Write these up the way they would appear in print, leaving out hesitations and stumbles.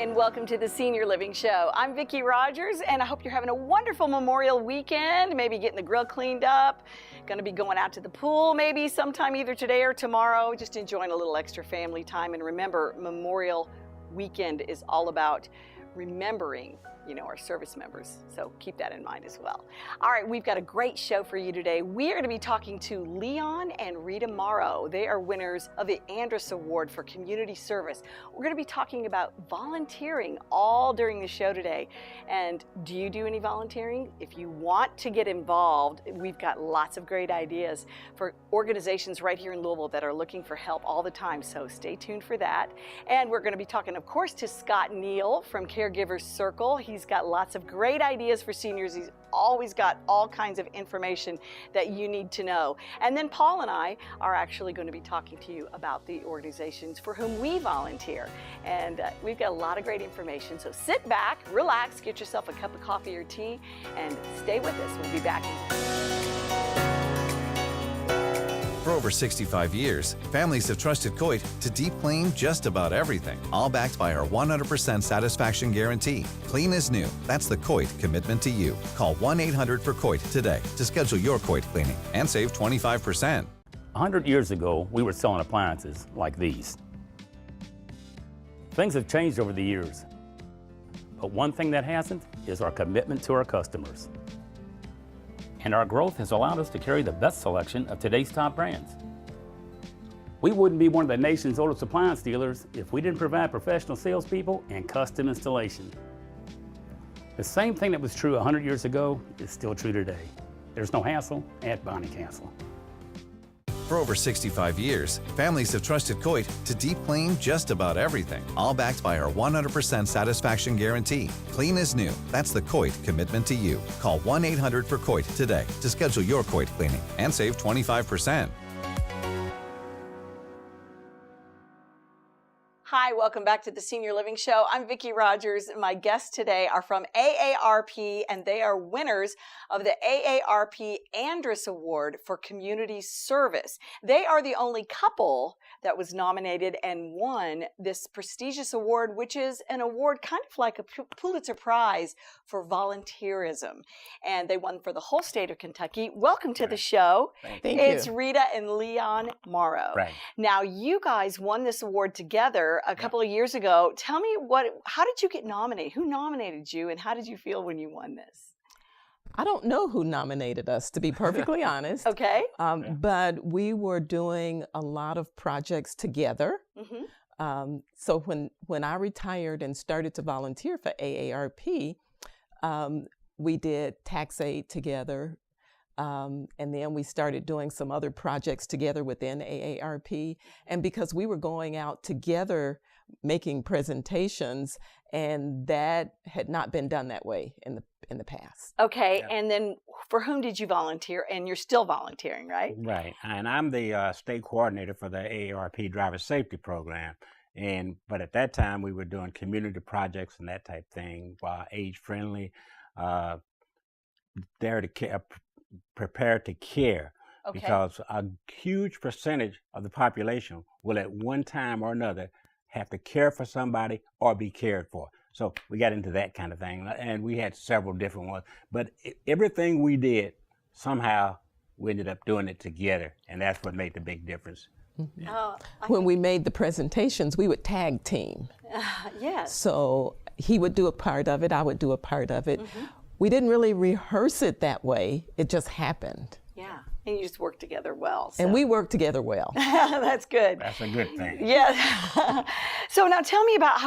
and welcome to the Senior Living Show. I'm Vicki Rogers, and I hope you're having a wonderful Memorial weekend, maybe getting the grill cleaned up, going to be going out to the pool maybe sometime either today or tomorrow, just enjoying a little extra family time. And remember, Memorial Weekend is all about remembering our service members. So keep that in mind as well. All right, we've got a great show for you today. We are going to be talking to Leon and Rita Morrow. They are winners of the Andrus Award for Community Service. We're going to be talking about volunteering all during the show today. And do you do any volunteering? If you want to get involved, we've got lots of great ideas for organizations right here in Louisville that are looking for help all the time. So stay tuned for that. And we're going to be talking, of course, to Scott Neal from Caregivers Circle. He's got lots of great ideas for seniors. He's always got all kinds of information that you need to know. And then Paul and I are actually going to be talking to you about the organizations for whom we volunteer. And we've got a lot of great information. So sit back, relax, get yourself a cup of coffee or tea, and stay with us. We'll be back. For over 65 years, families have trusted Coit to deep clean just about everything, all backed by our 100% satisfaction guarantee. Clean as new. That's the Coit commitment to you. Call 1-800-FOR-COIT today to schedule your Coit cleaning and save 25%. 100 years ago, we were selling appliances like these. Things have changed over the years, but one thing that hasn't is our commitment to our customers. And our growth has allowed us to carry the best selection of today's top brands. We wouldn't be one of the nation's oldest appliance dealers if we didn't provide professional salespeople and custom installation. The same thing that was true 100 years ago is still true today. There's no hassle at Bonnie Castle. For over 65 years, families have trusted Coit to deep clean just about everything, all backed by our 100% satisfaction guarantee. Clean as new. That's the Coit commitment to you. Call 1-800-FOR-COIT today to schedule your Coit cleaning and save 25%. Hi, welcome back to the Senior Living Show. I'm Vicki Rogers. My guests today are from AARP, and they are winners of the AARP Andrus Award for Community Service. They are the only couple that was nominated and won this prestigious award, which is an award kind of like a Pulitzer Prize for volunteerism. And they won for the whole state of Kentucky. Welcome to the show. Thank you. It's Rita and Leon Morrow. Right. Now, you guys won this award together a couple of years ago. Tell me, how did you get nominated? Who nominated you, and how did you feel when you won this? I don't know who nominated us, to be perfectly honest. Okay. But we were doing a lot of projects together. Mm-hmm. So when I retired and started to volunteer for AARP, we did tax aid together. And then we started doing some other projects together within AARP. And because we were going out together making presentations, and that had not been done that way in the past. Okay, Yeah. and then for whom did you volunteer? And you're still volunteering, right? Right, and I'm the state coordinator for the AARP Driver Safety Program. But at that time, we were doing community projects and that type thing, age-friendly, there to care, prepared to care. Okay. Because a huge percentage of the population will at one time or another have to care for somebody or be cared for. So we got into that kind of thing, and we had several different ones. But everything we did, somehow we ended up doing it together, and that's what made the big difference. Mm-hmm. Oh, When we made the presentations, we would tag team. yes. So he would do a part of it, I would do a part of it. Mm-hmm. We didn't really rehearse it that way. It just happened. Yeah, and you just work together well. So. And we worked together well. That's good. That's a good thing. Yeah. So now tell me about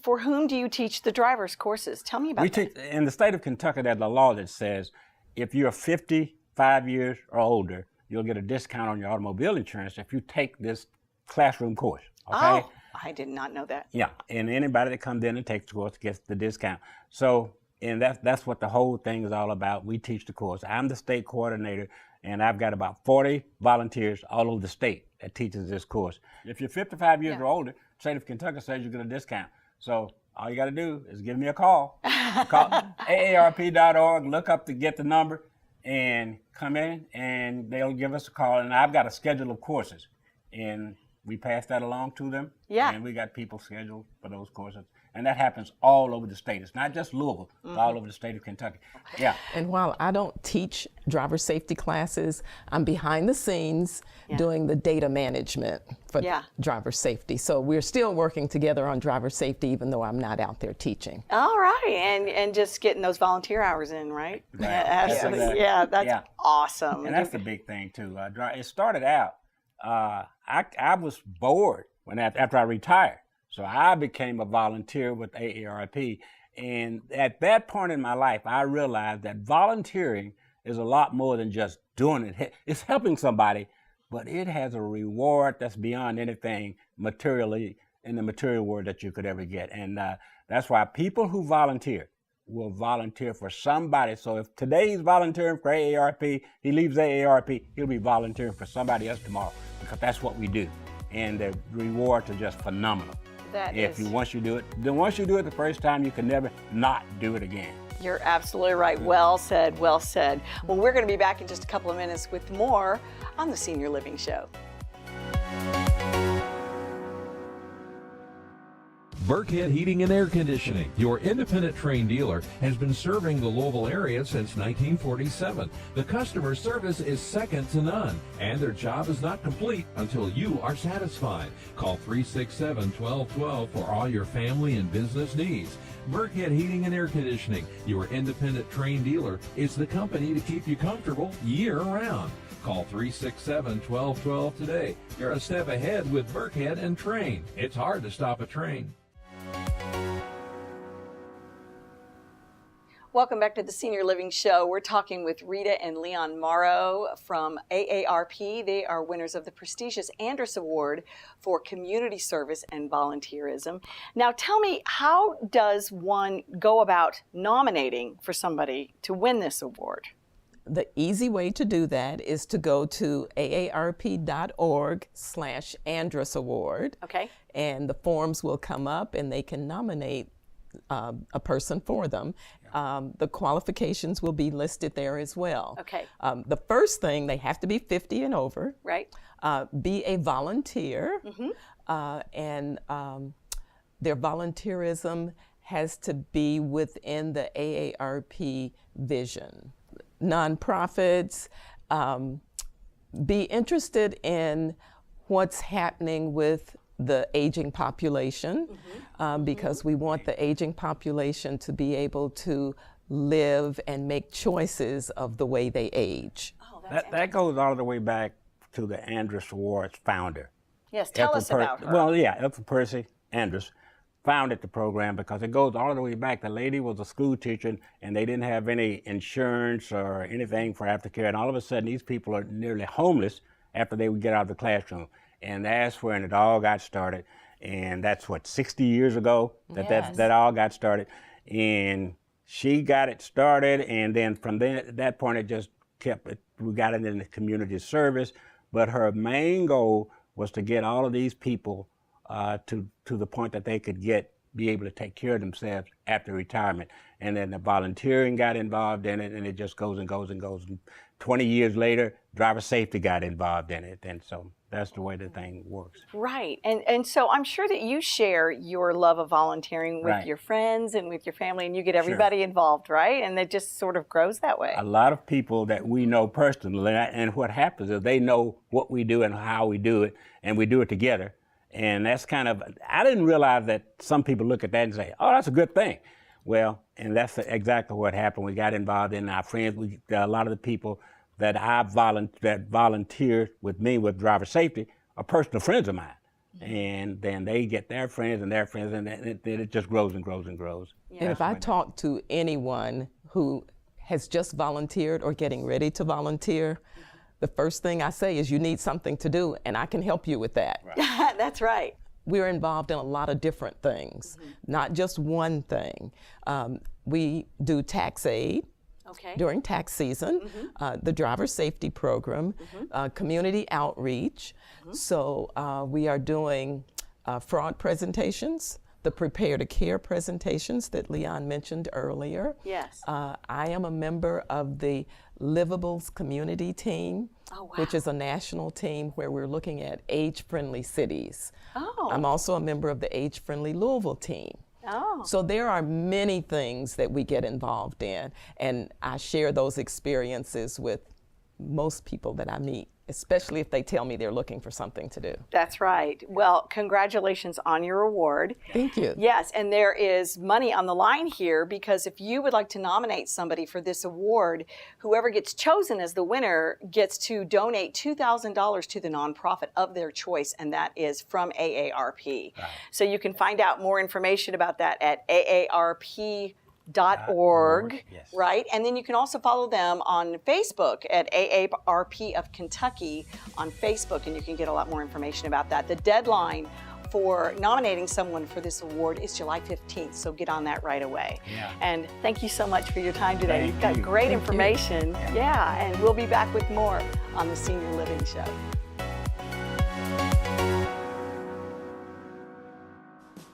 for whom do you teach the driver's courses? Tell me about that. In the state of Kentucky, there's a law that says if you're 55 years or older, you'll get a discount on your automobile insurance if you take this classroom course. Okay? Oh, I did not know that. Yeah, and anybody that comes in and takes the course gets the discount. So, and that's what the whole thing is all about. We teach the course. I'm the state coordinator, and I've got about 40 volunteers all over the state that teaches this course. If you're 55 years or older, state of Kentucky says you get a discount. So all you got to do is give me a call. Call aarp.org, look up to get the number, and come in, and they'll give us a call. And I've got a schedule of courses, and we pass that along to them. Yeah. And we got people scheduled for those courses. And that happens all over the state. It's not just Louisville, it's all over the state of Kentucky. Yeah. And while I don't teach driver safety classes, I'm behind the scenes doing the data management for driver safety. So we're still working together on driver safety, even though I'm not out there teaching. All right, and just getting those volunteer hours in, right? Right. Absolutely. Yeah, that's awesome. And that's the big thing too. It started out, I was bored after I retired. So I became a volunteer with AARP. And at that point in my life, I realized that volunteering is a lot more than just doing it. It's helping somebody, but it has a reward that's beyond anything materially in the material world that you could ever get. And that's why people who volunteer will volunteer for somebody. So if today he's volunteering for AARP, he leaves AARP, he'll be volunteering for somebody else tomorrow, because that's what we do. And the rewards are just phenomenal. Once you do it the first time, you can never not do it again. You're absolutely right. Well said, well said. Well, we're going to be back in just a couple of minutes with more on the Senior Living Show. Burkhead Heating and Air Conditioning, your independent Trane dealer, has been serving the Louisville area since 1947. The customer service is second to none, and their job is not complete until you are satisfied. Call 367-1212 for all your family and business needs. Burkhead Heating and Air Conditioning, your independent Trane dealer, is the company to keep you comfortable year-round. Call 367-1212 today. You're a step ahead with Burkhead and Trane. It's hard to stop a train. Welcome back to the Senior Living Show. We're talking with Rita and Leon Morrow from AARP. They are winners of the prestigious Andrus Award for Community Service and Volunteerism. Now tell me, how does one go about nominating for somebody to win this award? The easy way to do that is to go to aarp.org/Andrus Award. Okay. And the forms will come up and they can nominate a person for them. The qualifications will be listed there as well. Okay. The first thing, they have to be 50 and over. Right. Be a volunteer. And their volunteerism has to be within the AARP vision. Nonprofits, be interested in what's happening with the aging population, because we want the aging population to be able to live and make choices of the way they age. Oh, that goes all the way back to the Andrus Award's founder. Yes, tell us about her. Well, yeah, Ethel Percy Andrus founded the program because it goes all the way back. The lady was a school teacher and they didn't have any insurance or anything for aftercare, and all of a sudden these people are nearly homeless after they would get out of the classroom. And that's when it all got started. And that's what, 60 years ago that all got started. And she got it started, and then from then, at that point it just kept it. We got it in the community service, but her main goal was to get all of these people to the point that they could be able to take care of themselves after retirement. And then the volunteering got involved in it, and it just goes and goes and goes. And 20 years later, driver safety got involved in it, and so that's the way the thing works. Right, and so I'm sure that you share your love of volunteering with your friends and with your family, and you get everybody involved, right? And it just sort of grows that way. A lot of people that we know personally, and what happens is they know what we do and how we do it, and we do it together. And that's kind of, I didn't realize that some people look at that and say, oh, that's a good thing. Well, and that's exactly what happened. We got involved in our friends. A lot of the people that that volunteered with me with driver safety are personal friends of mine. And then they get their friends, and then it just grows and grows and grows. Yeah. And if I talk to anyone who has just volunteered or getting ready to volunteer, the first thing I say is you need something to do, and I can help you with that. Right. That's right. We're involved in a lot of different things, not just one thing. We do tax aid during tax season, the driver safety program, community outreach. So we are doing fraud presentations the Prepare to Care presentations that Leon mentioned earlier. Yes. I am a member of the Livables community team, Oh, wow. which is a national team where we're looking at age-friendly cities. Oh. I'm also a member of the Age-Friendly Louisville team. Oh. So there are many things that we get involved in, and I share those experiences with most people that I meet, especially if they tell me they're looking for something to do. That's right. Well, congratulations on your award. Thank you. Yes, and there is money on the line here, because if you would like to nominate somebody for this award, whoever gets chosen as the winner gets to donate $2,000 to the nonprofit of their choice, and that is from AARP. Right. So you can find out more information about that at AARP.org, yes. right? And then you can also follow them on Facebook at AARP of Kentucky on Facebook, and you can get a lot more information about that. The deadline for nominating someone for this award is July 15th, so get on that right away. Yeah. And thank you so much for your time today. Thank You've got you. great Thank you. information. Yeah, and we'll be back with more on the Senior Living Show.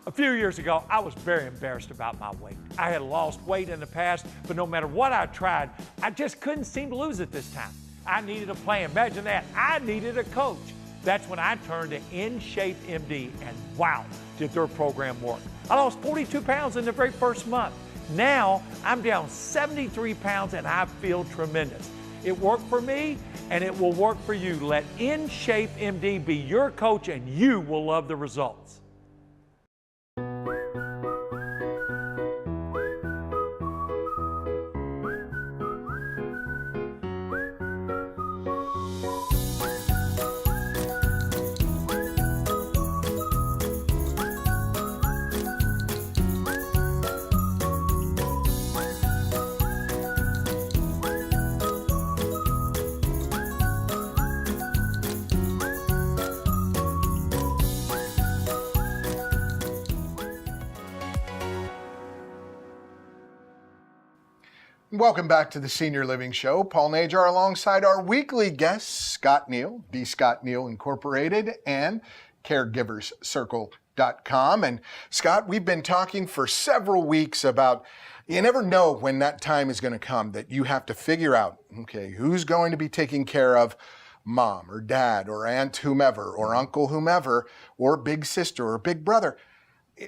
A few years ago, I was very embarrassed about my weight. I had lost weight in the past, but no matter what I tried, I just couldn't seem to lose it this time. I needed a plan. Imagine that. I needed a coach. That's when I turned to InShape MD, and wow, did their program work. I lost 42 pounds in the very first month. Now, I'm down 73 pounds and I feel tremendous. It worked for me, and it will work for you. Let InShape MD be your coach, and you will love the results. Welcome back to the Senior Living Show. Paul Najar alongside our weekly guests, Scott Neal, The Scott Neal Incorporated, and CaregiversCircle.com. And Scott, we've been talking for several weeks about you never know when that time is going to come that you have to figure out, okay, who's going to be taking care of mom or dad or aunt whomever or uncle whomever or big sister or big brother.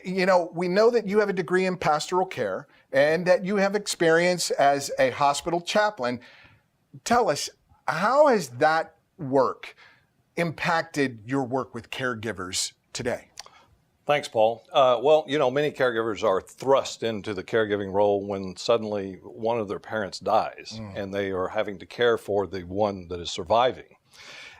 You know, we know that you have a degree in pastoral care and that you have experience as a hospital chaplain. Tell us, how has that work impacted your work with caregivers today? Thanks, Paul. Well, you know, many caregivers are thrust into the caregiving role when suddenly one of their parents dies and they are having to care for the one that is surviving.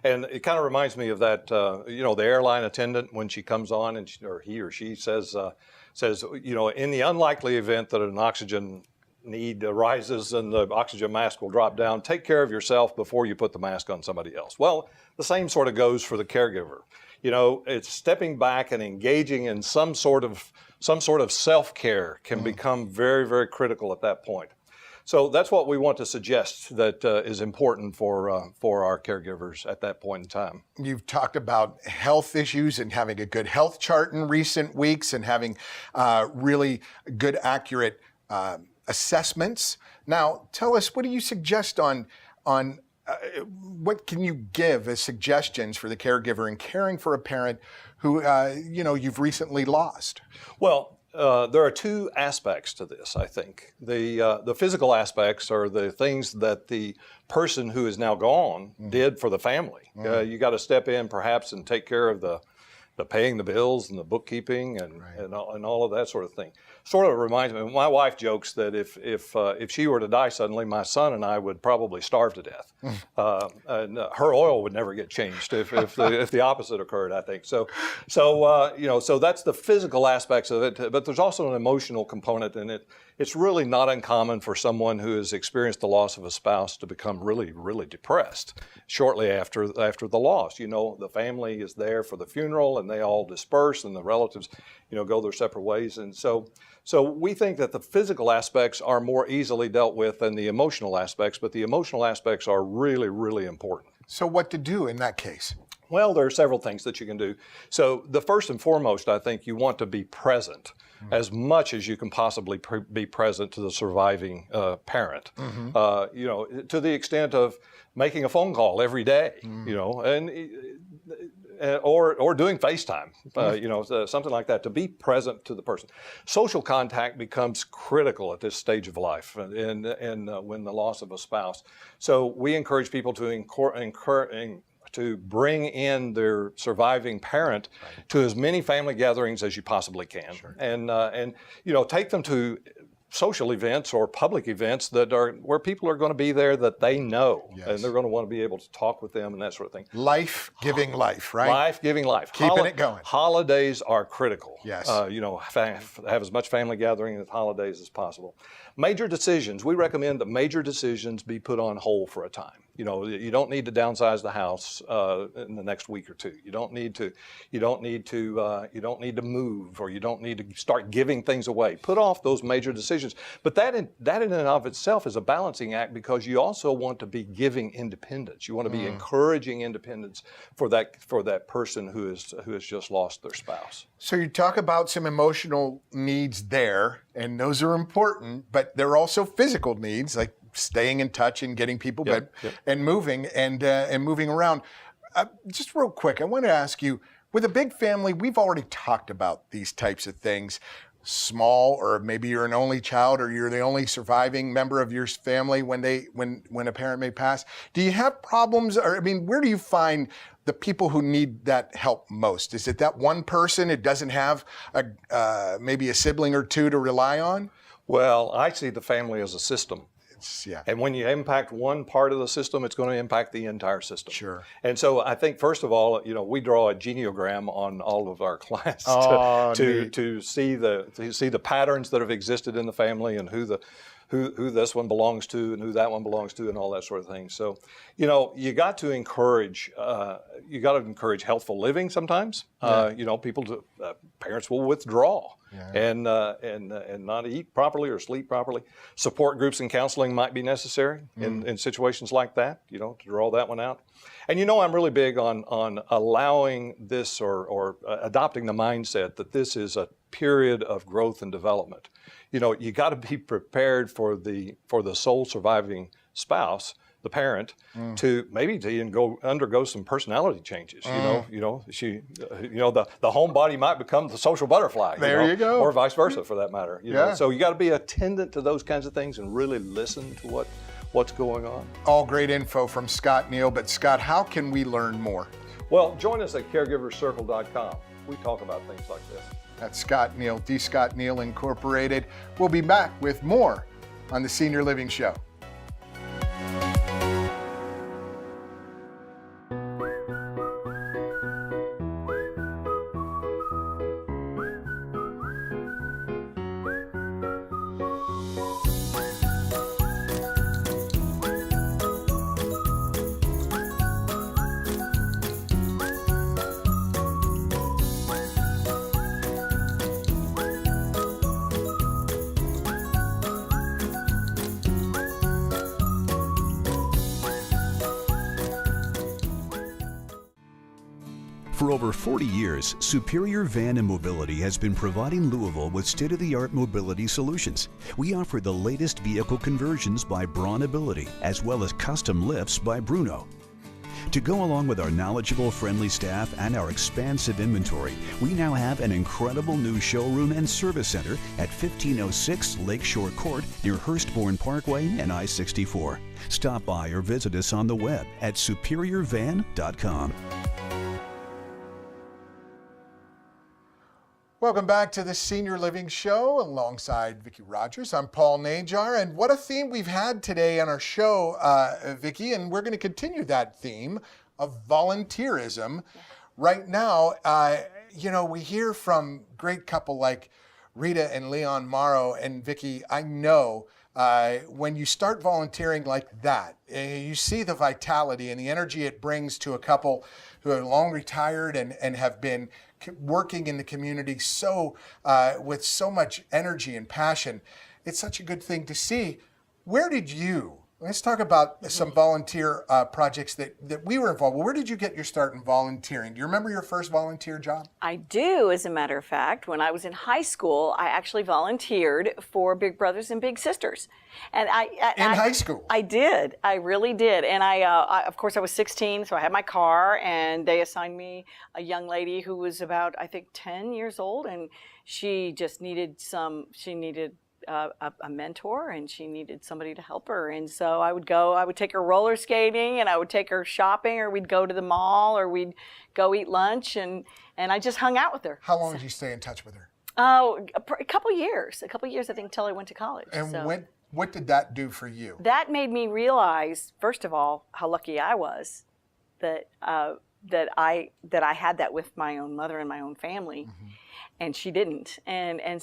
And it kind of reminds me of that, you know, the airline attendant when she comes on and or he or she says, you know, in the unlikely event that an oxygen need arises and the oxygen mask will drop down, take care of yourself before you put the mask on somebody else. Well, the same sort of goes for the caregiver. You know, it's stepping back and engaging in some sort of self-care can become very, very critical at that point. So that's what we want to suggest that is important for our caregivers at that point in time. You've talked about health issues and having a good health chart in recent weeks and having really good, accurate assessments. Now, tell us, what do you suggest on what can you give as suggestions for the caregiver in caring for a parent who, you know, you've recently lost? Well, there are two aspects to this, I think. The physical aspects are the things that the person who is now gone did for the family. You got to step in perhaps and take care of the paying the bills and the bookkeeping and all of that sort of thing. Sort of reminds me, my wife jokes that if she were to die suddenly, my son and I would probably starve to death. And her oil would never get changed if the opposite occurred, I think. So you know, so that's the physical aspects of it, but there's also an emotional component in it. It's really not uncommon for someone who has experienced the loss of a spouse to become really, really depressed shortly after the loss. You know, the family is there for the funeral and they all disperse and the relatives, you know, go their separate ways. And so we think that the physical aspects are more easily dealt with than the emotional aspects, but the emotional aspects are really, really important. So what to do in that case? Well, there are several things that you can do. So the first and foremost, I think you want to be present as much as you can possibly be present to the surviving parent. You know, to the extent of making a phone call every day, you know, and or doing FaceTime, you know, something like that, to be present to the person. Social contact becomes critical at this stage of life and when the loss of a spouse. So we encourage people to bring in their surviving parent to as many family gatherings as you possibly can, and you know, take them to social events or public events that are where people are going to be there that they know, and they're going to want to be able to talk with them and that sort of thing. Life-giving life, right? Life-giving life. Keeping it going. Holidays are critical. Yes. You know, have as much family gathering at holidays as possible. Major decisions. We recommend that major decisions be put on hold for a time. You know, you don't need to downsize the house in the next week or two. You don't need to move, or you don't need to start giving things away. Put off those major decisions. But that in and of itself is a balancing act, because you also want to be giving independence. You want to be encouraging independence for that person who has just lost their spouse. So you talk about some emotional needs there, and those are important, but there are also physical needs, like staying in touch and getting people and moving and moving around. Just real quick, I want to ask you, with a big family, we've already talked about these types of things. Small, or maybe you're an only child, or you're the only surviving member of your family when a parent may pass. Do you have problems, or I mean, where do you find the people who need that help most? Is it that one person who doesn't have maybe a sibling or two to rely on? Well, I see the family as a system. And when you impact one part of the system, it's going to impact the entire system. Sure. And so I think, first of all, you know, we draw a geneogram on all of our clients to see the patterns that have existed in the family, and who this one belongs to and who that one belongs to, and all that sort of thing. So, you know, you got to encourage healthful living sometimes. You know, parents will withdraw and not eat properly or sleep properly. Support groups and counseling might be necessary in situations like that, you know, to draw that one out. And you know, I'm really big on allowing this or adopting the mindset that this is a period of growth and development. You know, you got to be prepared for the sole surviving spouse, the parent, to undergo some personality changes. You know, the homebody might become the social butterfly. You go, or vice versa, for that matter. You know? So you got to be attendant to those kinds of things and really listen to what's going on. All great info from Scott Neal. But Scott, how can we learn more? Well, join us at caregiverscircle.com. We talk about things like this. That's Scott Neal, D. Scott Neal Incorporated. We'll be back with more on the Senior Living Show. For over 40 years, Superior Van and Mobility has been providing Louisville with state-of-the-art mobility solutions. We offer the latest vehicle conversions by Braun Ability, as well as custom lifts by Bruno. To go along with our knowledgeable, friendly staff and our expansive inventory, we now have an incredible new showroom and service center at 1506 Lakeshore Court near Hurstbourne Parkway and I-64. Stop by or visit us on the web at superiorvan.com. Welcome back to the Senior Living Show alongside Vicki Rogers. I'm Paul Najar, and what a theme we've had today on our show, Vicki, and we're going to continue that theme of volunteerism. Right now, you know, we hear from great couple like Rita and Leon Morrow, and Vicki, I know when you start volunteering like that, you see the vitality and the energy it brings to a couple who are long retired and have been working in the community with so much energy and passion. It's such a good thing to see. Where did you Let's talk about some volunteer projects that we were involved with. Where did you get your start in volunteering? Do you remember your first volunteer job? I do, as a matter of fact. When I was in high school, I actually volunteered for Big Brothers and Big Sisters. And In high school? I did. I really did. And of course, I was 16, so I had my car, and they assigned me a young lady who was about, I think, 10 years old, and she just needed a mentor, and she needed somebody to help her. And so I would take her roller skating, and I would take her shopping, or we'd go to the mall, or we'd go eat lunch, and I just hung out with her. How long did you stay in touch with her? Oh, a couple years, I think, till I went to college. And so what did that do for you? that made me realize, first of all, how lucky I was that I had that with my own mother and my own family. Mm-hmm. And she didn't, and then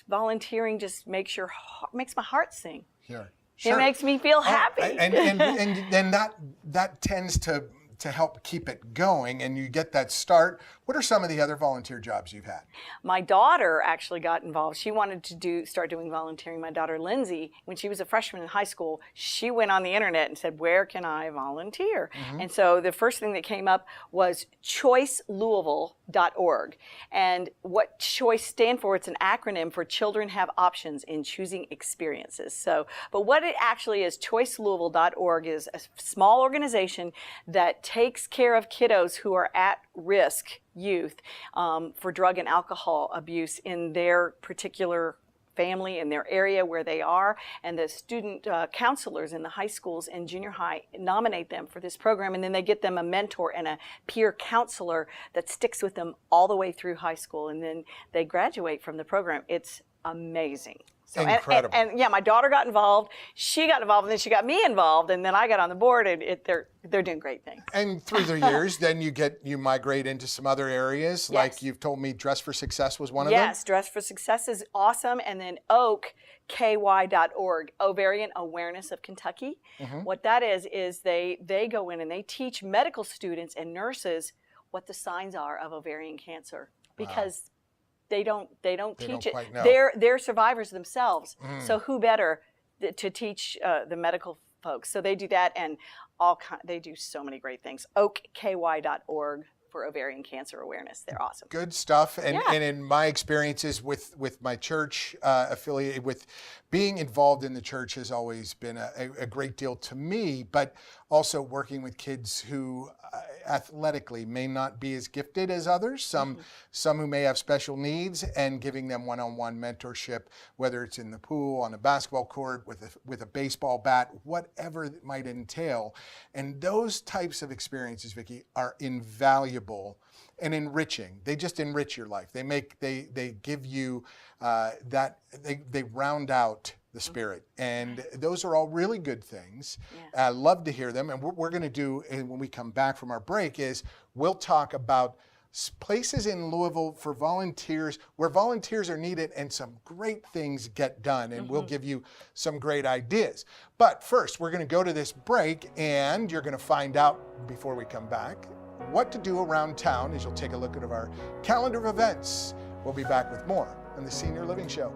volunteering just makes my heart sing. Sure. It makes me feel happy. And then that tends to help keep it going, and you get that start. What are some of the other volunteer jobs you've had? My daughter actually got involved. She wanted to start doing volunteering. My daughter Lindsay, when she was a freshman in high school, she went on the internet and said, "Where can I volunteer?" And so the first thing that came up was choicelouisville.org. And what CHOICE stand for, it's an acronym for Children Have Options in Choosing Experiences. So, but what it actually is, choicelouisville.org is a small organization that takes care of kiddos who are at risk youth for drug and alcohol abuse in their particular family, in their area where they are, and the student counselors in the high schools and junior high nominate them for this program, and then they get them a mentor and a peer counselor that sticks with them all the way through high school, and then they graduate from the program. It's amazing. So, incredible. And yeah, my daughter got involved, she got involved, and then she got me involved, and then I got on the board, and they're doing great things. And through the years, then you migrate into some other areas, Yes. like you've told me Dress for Success was one of them? Yes, Dress for Success is awesome. And then OAKKY.org, Ovarian Awareness of Kentucky. What that is they go in and they teach medical students and nurses what the signs are of ovarian cancer, because they don't teach it. quite know. They're survivors themselves. So who better to teach the medical folks? So they do that, and they do so many great things. OAKKY.org for ovarian cancer awareness. They're awesome. Good stuff. And, Yeah. and in my experiences with my church affiliated with being involved in the church has always been a great deal to me, but also working with kids who athletically may not be as gifted as others, some who may have special needs, and giving them one-on-one mentorship, whether it's in the pool, on a basketball court, with a baseball bat, whatever it might entail. And those types of experiences, Vicki, are invaluable and enriching. They just enrich your life. They give you they round out the spirit, and those are all really good things. I love to hear them. And what we're going to do when we come back from our break is we'll talk about places in Louisville for volunteers, where volunteers are needed and some great things get done, and we'll give you some great ideas. But first, we're going to go to this break, and you're going to find out before we come back what to do around town as you'll take a look at our calendar of events. We'll be back with more on the Senior Living Show.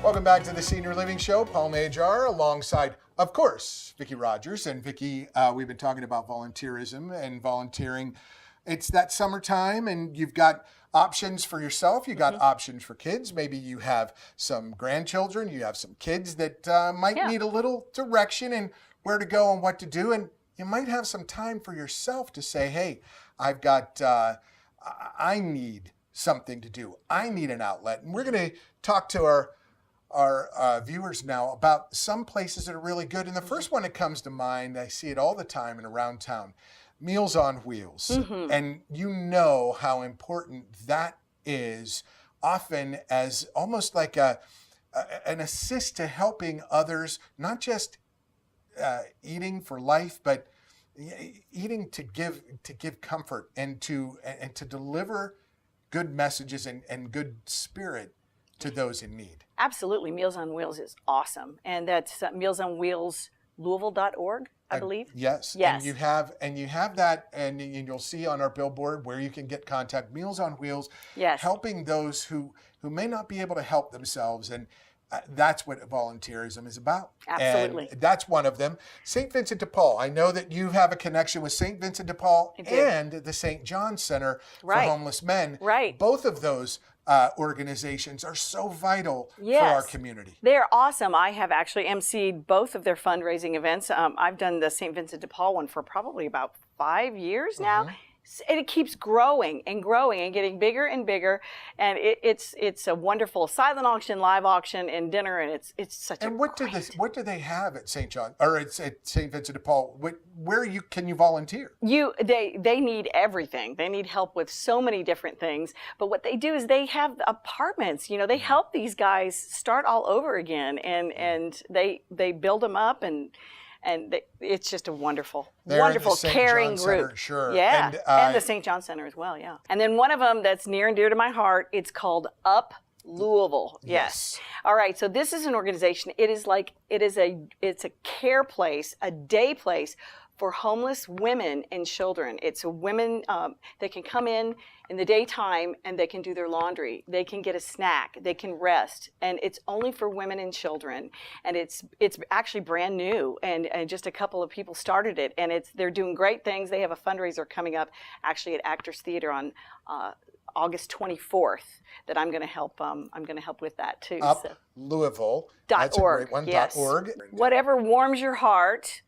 Welcome back to the Senior Living Show. Paul Najar alongside, of course, Vicki Rogers. And Vicki, we've been talking about volunteerism and volunteering. It's that summertime, and you've got options for yourself. You got options for kids. Maybe you have some grandchildren. You have some kids that might need a little direction in where to go and what to do. And you might have some time for yourself to say, hey, I've got, I need something to do. I need an outlet. And we're going to talk to our viewers now about some places that are really good. And the first one that comes to mind, I see it all the time and around town, Meals on Wheels. And you know how important that is, often as almost like an assist to helping others, not just eating for life, but eating to give comfort and to deliver good messages and good spirit to those in need. Absolutely. Meals on Wheels is awesome. And that's mealsonwheelslouisville.org. I believe. Yes. Yes. And you have that, and you'll see on our billboard where you can get contact Meals on Wheels, Yes. helping those who may not be able to help themselves. And that's what volunteerism is about. Absolutely. And that's one of them. St. Vincent de Paul. I know that you have a connection with St. Vincent de Paul and the St. John Center for Homeless Men. Right. Both of those organizations are so vital Yes. for our community. They're awesome. I have actually emceed both of their fundraising events. I've done the St. Vincent de Paul one for probably about 5 years now. And it keeps growing and growing and getting bigger and bigger. And it's a wonderful silent auction, live auction, and dinner. And it's such And a what do they have at St. John or at St. Vincent de Paul? Where can you volunteer? They need everything. They need help with so many different things. But what they do is they have apartments. You know, they help these guys start all over again, and they build them up, and it's just a wonderful, wonderful, caring group. Center, sure. Yeah, and the St. John Center as well. Yeah, and then one of them that's near and dear to my heart. It's called Up Louisville. Yes. All right. So this is an organization. It's a care place, a day place for homeless women and children. It's a women, they can come in the daytime and they can do their laundry. They can get a snack. They can rest. And it's only for women and children. And it's actually brand new. And just a couple of people started it. And they're doing great things. They have a fundraiser coming up actually at Actors Theater on August 24th that I'm going to help. I'm going to help with that too. Up Louisville. That's a great one. Yes. .org. Whatever warms your heart,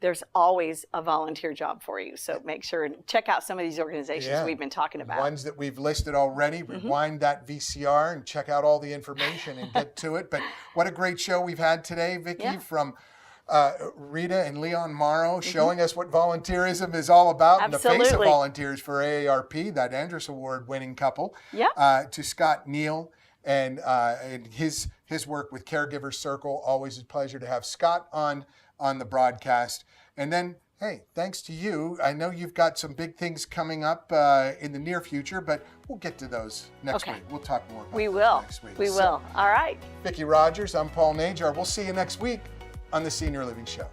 there's always a volunteer job for you. So make sure and check out some of these organizations we've been talking about. Ones that we've listed already. Rewind that VCR and check out all the information and get to it. But what a great show we've had today, Vicki, from Rita and Leon Morrow showing us what volunteerism is all about in the face of volunteers for AARP, that Andrus Award winning couple. To Scott Neal and his work with Caregivers Circle. Always a pleasure to have Scott on the broadcast. And then, hey, thanks to you. I know you've got some big things coming up in the near future, but we'll get to those next week. We'll talk more about those next week. We will. All right. Vicki Rogers, I'm Paul Najar. We'll see you next week on the Senior Living Show.